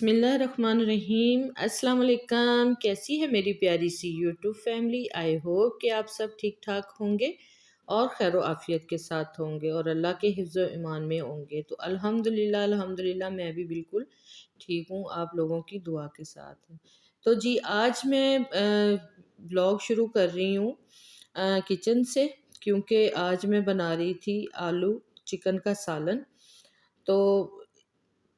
बिस्मिल्लाहिर्रहमानिर्रहीम। अस्सलाम वालेकुम। कैसी है मेरी प्यारी सी यूट्यूब फैमिली। आई होप कि आप सब ठीक ठाक होंगे और खैर आफियत के साथ होंगे और अल्लाह के हिफ्ज़ व ईमान में होंगे। तो अल्हम्दुलिल्लाह अल्हम्दुलिल्लाह मैं भी बिल्कुल ठीक हूँ आप लोगों की दुआ के साथ। तो जी आज मैं ब्लॉग शुरू कर रही हूँ किचन से, क्योंकि आज मैं बना रही थी आलू चिकन का सालन। तो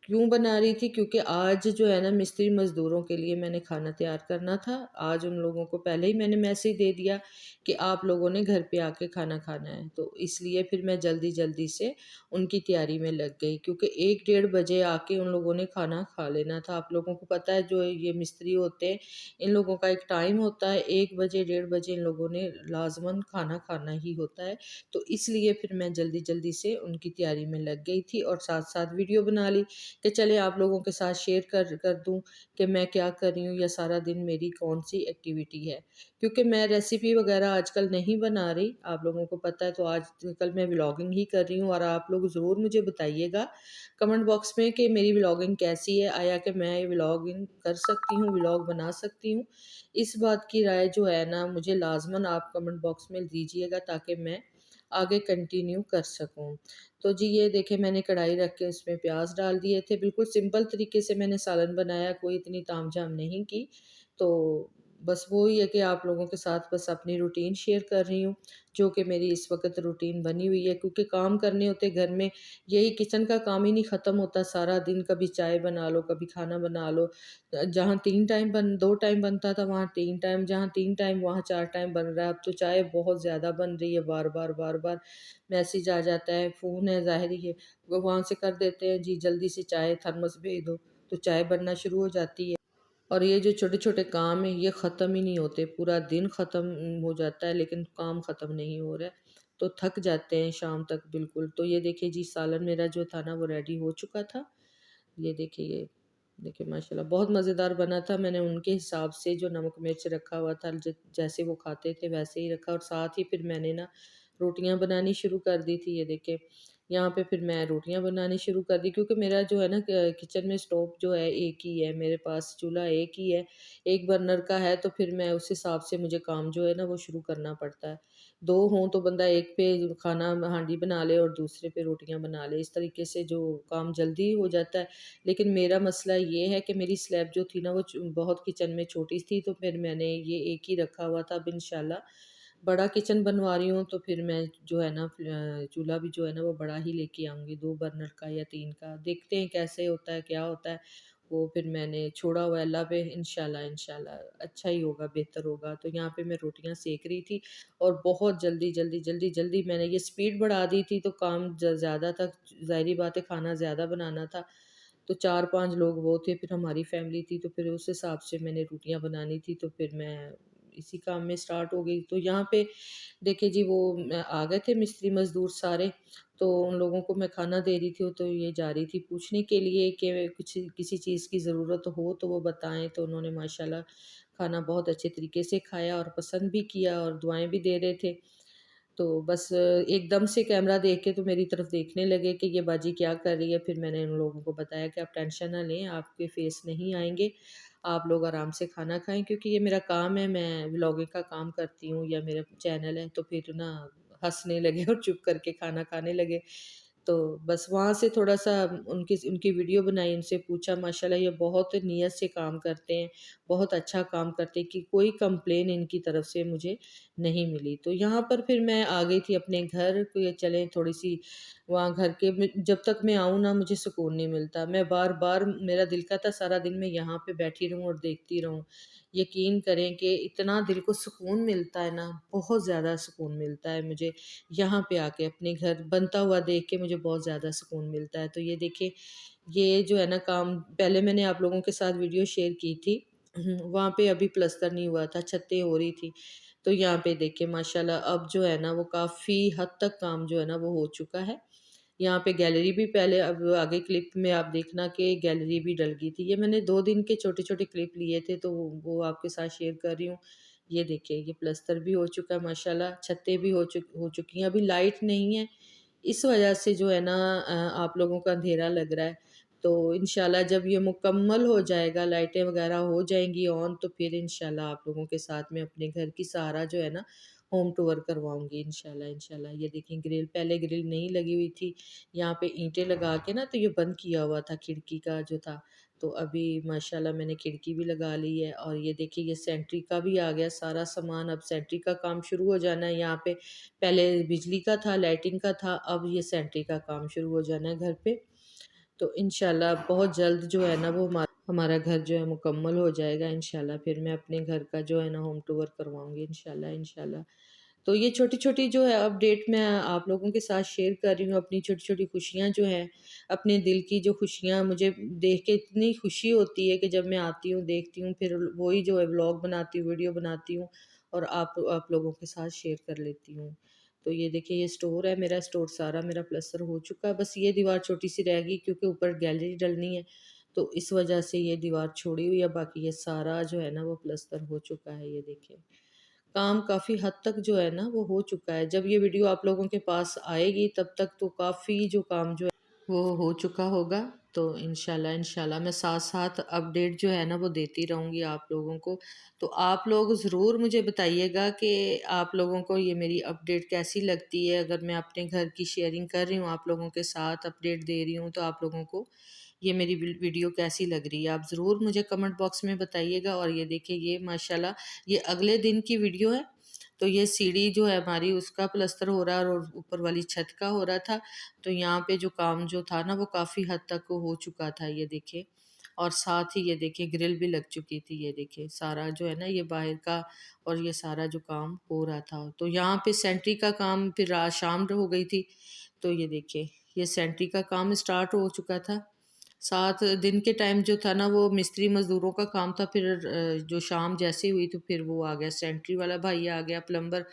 क्यों बना रही थी? क्योंकि आज जो है ना मिस्त्री मज़दूरों के लिए मैंने खाना तैयार करना था। आज उन लोगों को पहले ही मैंने मैसेज दे दिया कि आप लोगों ने घर पे आके खाना खाना है, तो इसलिए फिर मैं जल्दी जल्दी से उनकी तैयारी में लग गई, क्योंकि 1 डेढ़ बजे आके उन लोगों ने खाना खा लेना था। आप लोगों को पता है जो ये मिस्त्री होते हैं, इन लोगों का एक टाइम होता है, 1 बजे डेढ़ बजे इन लोगों ने लाजमन खाना खाना ही होता है। तो इसलिए फिर मैं जल्दी जल्दी से उनकी तैयारी में लग गई थी और साथ साथ वीडियो बना ली कि चले आप लोगों के साथ शेयर कर दूं कि मैं क्या कर रही हूँ या सारा दिन मेरी कौन सी एक्टिविटी है। क्योंकि मैं रेसिपी वगैरह आजकल नहीं बना रही, आप लोगों को पता है, तो आजकल मैं व्लॉगिंग ही कर रही हूँ। और आप लोग ज़रूर मुझे बताइएगा कमेंट बॉक्स में कि मेरी व्लॉगिंग कैसी है, आया कि मैं व्लॉगिंग कर सकती हूँ, व्लॉग बना सकती हूँ। इस बात की राय जो है ना मुझे लाजमन आप कमेंट बॉक्स में दीजिएगा ताकि मैं आगे कंटिन्यू कर सकूं। तो जी ये देखिए मैंने कढ़ाई रख के उसमें प्याज डाल दिए थे। बिल्कुल सिंपल तरीके से मैंने सालन बनाया, कोई इतनी तामझाम नहीं की। तो बस वो ही है कि आप लोगों के साथ बस अपनी रूटीन शेयर कर रही हूँ, जो कि मेरी इस वक्त रूटीन बनी हुई है। क्योंकि काम करने होते घर में, यही किचन का काम ही नहीं ख़त्म होता सारा दिन। कभी चाय बना लो, कभी खाना बना लो। जहाँ 3 टाइम 2 टाइम बनता था वहाँ 3 टाइम, जहाँ 3 टाइम वहाँ 4 टाइम बन रहा है। अब तो चाय बहुत ज़्यादा बन रही है, बार-बार मैसेज आ जाता है, फ़ोन है ज़ाहिर ही है, वो वहाँ से कर देते हैं जी जल्दी से चाय थर्मस भेज दो, तो चाय बनना शुरू हो जाती है। और ये जो छोटे-छोटे काम हैं ये ख़त्म ही नहीं होते, पूरा दिन ख़त्म हो जाता है लेकिन काम ख़त्म नहीं हो रहा है, तो थक जाते हैं शाम तक बिल्कुल। तो ये देखिए जी सालन मेरा जो था ना वो रेडी हो चुका था। ये देखिए माशाल्लाह बहुत मज़ेदार बना था। मैंने उनके हिसाब से जो नमक मिर्च रखा हुआ था, जैसे वो खाते थे वैसे ही रखा, और साथ ही फिर मैंने ना रोटियां बनानी शुरू कर दी थी। ये देखिए यहाँ पे फिर मैं रोटियां बनानी शुरू कर दी, क्योंकि मेरा जो है ना किचन में स्टोव जो है एक ही है, मेरे पास चूल्हा एक ही है, एक बर्नर का है। तो फिर मैं उस हिसाब से मुझे काम जो है ना वो शुरू करना पड़ता है। 2 हों तो बंदा एक पे खाना हांडी बना ले और दूसरे पे रोटियां बना ले, इस तरीके से जो काम जल्दी हो जाता है। लेकिन मेरा मसला ये है कि मेरी स्लैब जो थी ना वो बहुत किचन में छोटी थी, तो फिर मैंने ये एक ही रखा हुआ था। अब इंशाल्लाह बड़ा किचन बनवा रही हूँ तो फिर मैं जो है ना चूल्हा भी जो है ना वो बड़ा ही लेके आऊँगी, 2 बर्नर का या 3 का, देखते हैं कैसे होता है क्या होता है। वो फिर मैंने छोड़ा हुआ है अल्लाह पे, इंशाल्लाह इंशाल्लाह अच्छा ही होगा, बेहतर होगा। तो यहाँ पे मैं रोटियाँ सेक रही थी और बहुत जल्दी मैंने ये स्पीड बढ़ा दी थी, तो काम ज़्यादा था, ज़ाहिर-सी बात है खाना ज़्यादा बनाना था। तो 4-5 लोग वो थे, फिर हमारी फैमिली थी, तो फिर उस हिसाब से मैंने रोटियाँ बनानी थी, तो फिर मैं इसी काम में स्टार्ट हो गई। तो यहाँ पे देखिए जी वो आ गए थे मिस्त्री मज़दूर सारे, तो उन लोगों को मैं खाना दे रही थी, तो ये जा रही थी पूछने के लिए कि कुछ किसी चीज़ की ज़रूरत हो तो वो बताएँ। तो उन्होंने माशाल्लाह खाना बहुत अच्छे तरीके से खाया और पसंद भी किया और दुआएँ भी दे रहे थे। तो बस एकदम से कैमरा देख के तो मेरी तरफ देखने लगे कि ये बाजी क्या कर रही है। फिर मैंने उन लोगों को बताया कि आप टेंशन ना लें, आपके फेस नहीं आएँगे, आप लोग आराम से खाना खाएँ, क्योंकि ये मेरा काम है, मैं व्लॉगिंग का काम करती हूँ या मेरा चैनल है। तो फिर ना हँसने लगे और चुप करके खाना खाने लगे। तो बस वहाँ से थोड़ा-सा उनकी उनकी वीडियो बनाई, उनसे पूछा, माशाल्लाह ये बहुत नियत से काम करते हैं, बहुत अच्छा काम करते हैं, कि कोई कंप्लेन इनकी तरफ से मुझे नहीं मिली। तो यहाँ पर फिर मैं आ गई थी अपने घर, तो ये चलें थोड़ी-सी वहाँ घर के में जब तक मैं आऊँ ना मुझे सुकून नहीं मिलता। मैं बार-बार मेरा दिल करता सारा दिन मैं यहाँ पे बैठी रहूँ और देखती रहूँ। यकीन करें कि इतना दिल को सुकून मिलता है ना, बहुत ज़्यादा सुकून मिलता है मुझे यहाँ पे आके, अपने घर बनता हुआ देख के मुझे बहुत ज़्यादा सुकून मिलता है। तो ये देखिए, ये जो है ना काम पहले मैंने आप लोगों के साथ वीडियो शेयर की थी। वहाँ पे अभी प्लस्तर नहीं हुआ था, छतें हो रही थी। तो यहाँ पे देखिए माशाल्लाह अब जो है ना वो काफ़ी हद तक काम जो है ना वो हो चुका है। यहाँ पे गैलरी भी पहले, अब आगे क्लिप में आप देखना कि गैलरी भी डल गई थी। ये मैंने 2 दिन के छोटे-छोटे क्लिप लिए थे, तो वो आपके साथ शेयर कर रही हूँ। ये देखिए ये प्लस्तर भी हो चुका है माशाल्लाह, छतें भी हो चुकी हैं। अभी लाइट नहीं है, इस वजह से जो है ना आप लोगों को अंधेरा लग रहा है। तो इंशाल्लाह जब ये मुकम्मल हो जाएगा, लाइटें वगैरह हो जाएंगी ऑन, तो फिर इंशाल्लाह आप लोगों के साथ में अपने घर की सारा जो है ना होम टूर करवाऊंगी इंशाल्लाह। इंशाल्लाह ये देखें ग्रिल, पहले ग्रिल नहीं लगी हुई थी, यहाँ पे ईंटें लगा के ना तो ये बंद किया हुआ था खिड़की का जो था। तो अभी माशाल्लाह मैंने खिड़की भी लगा ली है, और ये देखिए ये सेंट्री का भी आ गया सारा सामान। अब सेंट्री का काम शुरू हो जाना है यहाँ पे। पहले बिजली का था, लाइटिंग का था, अब ये सेंट्री का काम शुरू हो जाना है घर पे। तो इंशाल्लाह बहुत जल्द जो है ना वो हमारा घर जो है मुकम्मल हो जाएगा इंशाल्लाह। फिर मैं अपने घर का जो है ना होम टूर करवाऊंगी इंशाल्लाह इंशाल्लाह। तो ये छोटी छोटी जो है अपडेट मैं आप लोगों के साथ शेयर कर रही हूँ, अपनी छोटी छोटी खुशियाँ जो हैं, अपने दिल की जो खुशियाँ मुझे देख के इतनी खुशी होती है कि जब मैं आती हूँ देखती हूँ, फिर वही जो है व्लॉग बनाती हूँ, वीडियो बनाती हूँ और आप लोगों के साथ शेयर कर लेती हूँ। तो ये देखिए ये स्टोर है मेरा, स्टोर सारा मेरा प्लस्तर हो चुका है, बस ये दीवार छोटी सी रह गई क्योंकि ऊपर गैलरी डलनी है, तो इस वजह से ये दीवार छोड़ी हुई है। बाकी ये सारा जो है ना वो प्लस्तर हो चुका है। ये देखिए काम काफ़ी हद तक जो है ना वो हो चुका है। जब ये वीडियो आप लोगों के पास आएगी तब तक तो काफ़ी जो काम जो है वो हो चुका होगा। तो इंशाल्लाह इंशाल्लाह मैं साथ साथ अपडेट जो है ना वो देती रहूँगी आप लोगों को। तो आप लोग ज़रूर मुझे बताइएगा कि आप लोगों को ये मेरी अपडेट कैसी लगती है। अगर मैं अपने घर की शेयरिंग कर रही हूँ, आप लोगों के साथ अपडेट दे रही हूँ, तो आप लोगों को ये मेरी वीडियो कैसी लग रही है, आप ज़रूर मुझे कमेंट बॉक्स में बताइएगा। और ये देखिए ये माशाल्लाह ये अगले दिन की वीडियो है। तो ये सीढ़ी जो है हमारी उसका प्लस्तर हो रहा है और ऊपर वाली छत का हो रहा था। तो यहाँ पे जो काम जो था ना वो काफ़ी हद तक हो चुका था, ये देखिए। और साथ ही ये देखिए ग्रिल भी लग चुकी थी, ये देखिए सारा जो है ना ये बाहर का, और ये सारा जो काम हो रहा था। तो यहाँ पे सेंट्री का काम फिर रात शाम हो गई थी। तो ये देखिए ये सेंट्री का काम स्टार्ट हो चुका था। साथ दिन के टाइम जो था ना वो मिस्त्री मज़दूरों का काम था। फिर जो शाम जैसे हुई तो फिर वो आ गया सेंट्री वाला भाई, आ गया प्लम्बर।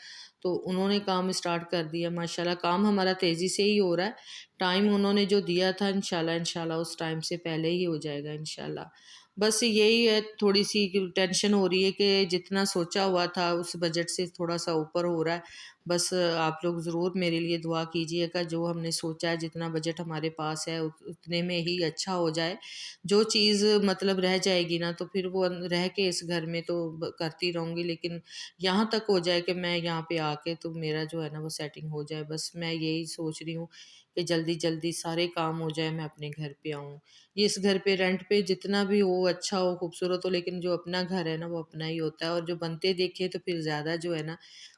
तो उन्होंने काम स्टार्ट कर दिया। माशाल्लाह काम हमारा तेज़ी से ही हो रहा है। टाइम उन्होंने जो दिया था इंशाल्लाह इंशाल्लाह उस टाइम से पहले ही हो जाएगा इंशाल्लाह। बस यही है, थोड़ी सी टेंशन हो रही है कि जितना सोचा हुआ था उस बजट से थोड़ा सा ऊपर हो रहा है। बस आप लोग ज़रूर मेरे लिए दुआ कीजिएगा, जो हमने सोचा है जितना बजट हमारे पास है उतने में ही अच्छा हो जाए। जो चीज़ मतलब रह जाएगी ना तो फिर वो रह के इस घर में तो करती रहूँगी, लेकिन यहाँ तक हो जाए कि मैं यहाँ पे आके तो मेरा जो है ना वो सेटिंग हो जाए। बस मैं यही सोच रही हूँ कि जल्दी जल्दी सारे काम हो जाए, मैं अपने घर पे आऊँ। ये इस घर पे रेंट पे जितना भी हो, अच्छा हो, खूबसूरत हो, लेकिन जो अपना घर है ना वो अपना ही होता है। और जो बनते देखे तो फिर ज़्यादा जो है ना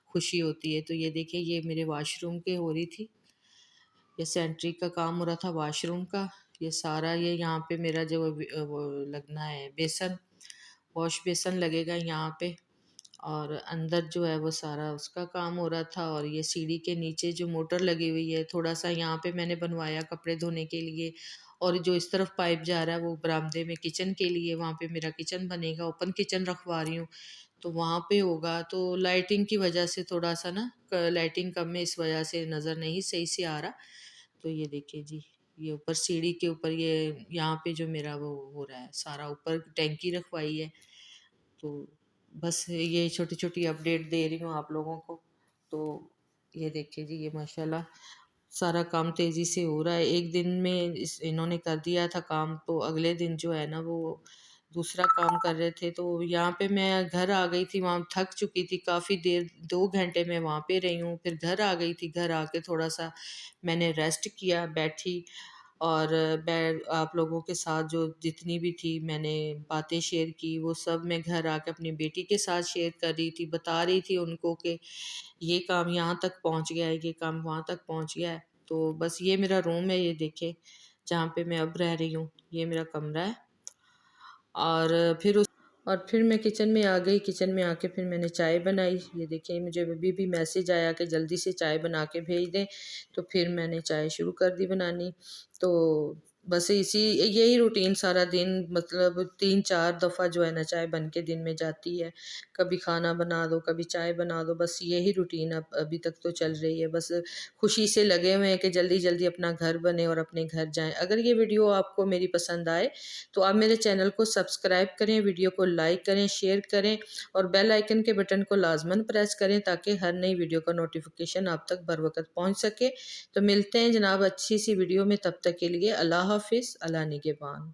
खुशी होती है। तो ये देखिए ये मेरे वॉशरूम के हो रही थी, ये सेंट्री का काम हो रहा था वॉशरूम का। ये सारा ये यहाँ पे मेरा जो वो लगना है बेसन, वॉश बेसन लगेगा यहाँ पे। और अंदर जो है वो सारा उसका काम हो रहा था। और ये सीढ़ी के नीचे जो मोटर लगी हुई है, थोड़ा सा यहाँ पे मैंने बनवाया कपड़े धोने के लिए। और जो इस तरफ पाइप जा रहा है वो बरामदे में किचन के लिए, वहाँ पे मेरा किचन बनेगा, ओपन किचन रखवा रही हूँ। तो वहाँ पे होगा। तो लाइटिंग की वजह से थोड़ा सा ना लाइटिंग कम है, इस वजह से नज़र नहीं सही से आ रहा। तो ये देखिए जी ये ऊपर सीढ़ी के ऊपर ये यहाँ पे जो मेरा वो हो रहा है सारा, ऊपर टैंकी रखवाई है। तो बस ये छोटी छोटी अपडेट दे रही हूँ आप लोगों को। तो ये देखिए जी ये माशाल्लाह सारा काम तेज़ी से हो रहा है। एक दिन में इन्होंने कर दिया था काम, तो अगले दिन जो है ना वो दूसरा काम कर रहे थे। तो यहाँ पे मैं घर आ गई थी, वहाँ थक चुकी थी काफ़ी देर, 2 घंटे मैं वहाँ पे रही हूँ। फिर घर आ गई थी, घर आके थोड़ा सा मैंने रेस्ट किया, बैठी। और मैं आप लोगों के साथ जो जितनी भी थी मैंने बातें शेयर की, वो सब मैं घर आके अपनी बेटी के साथ शेयर कर रही थी, बता रही थी उनको कि ये काम यहाँ तक पहुँच गया है, ये काम वहाँ तक पहुँच गया है। तो बस ये मेरा रूम है, ये देखे जहाँ पे मैं अब रह रही हूँ, ये मेरा कमरा है। और फिर मैं किचन में आ गई। किचन में आके फिर मैंने चाय बनाई। ये देखिए मुझे अभी भी मैसेज आया कि जल्दी से चाय बना के भेज दें, तो फिर मैंने चाय शुरू कर दी बनानी। तो बस इसी यही रूटीन सारा दिन, मतलब 3-4 दफ़ा जो है ना चाय बन के दिन में जाती है। कभी खाना बना दो, कभी चाय बना दो, बस यही रूटीन अब अभी तक तो चल रही है। बस खुशी से लगे हुए हैं कि जल्दी जल्दी अपना घर बने और अपने घर जाएं। अगर ये वीडियो आपको मेरी पसंद आए तो आप मेरे चैनल को सब्सक्राइब करें, वीडियो को लाइक करें, शेयर करें और बेल आइकन के बटन को लाजमन प्रेस करें ताकि हर नई वीडियो का नोटिफिकेशन आप तक बर वक्त पहुँच सके। तो मिलते हैं जनाब अच्छी सी वीडियो में, तब तक के लिए अल्लाह हाफ़िज़। हाफिज़, अल्लाह निगहबान।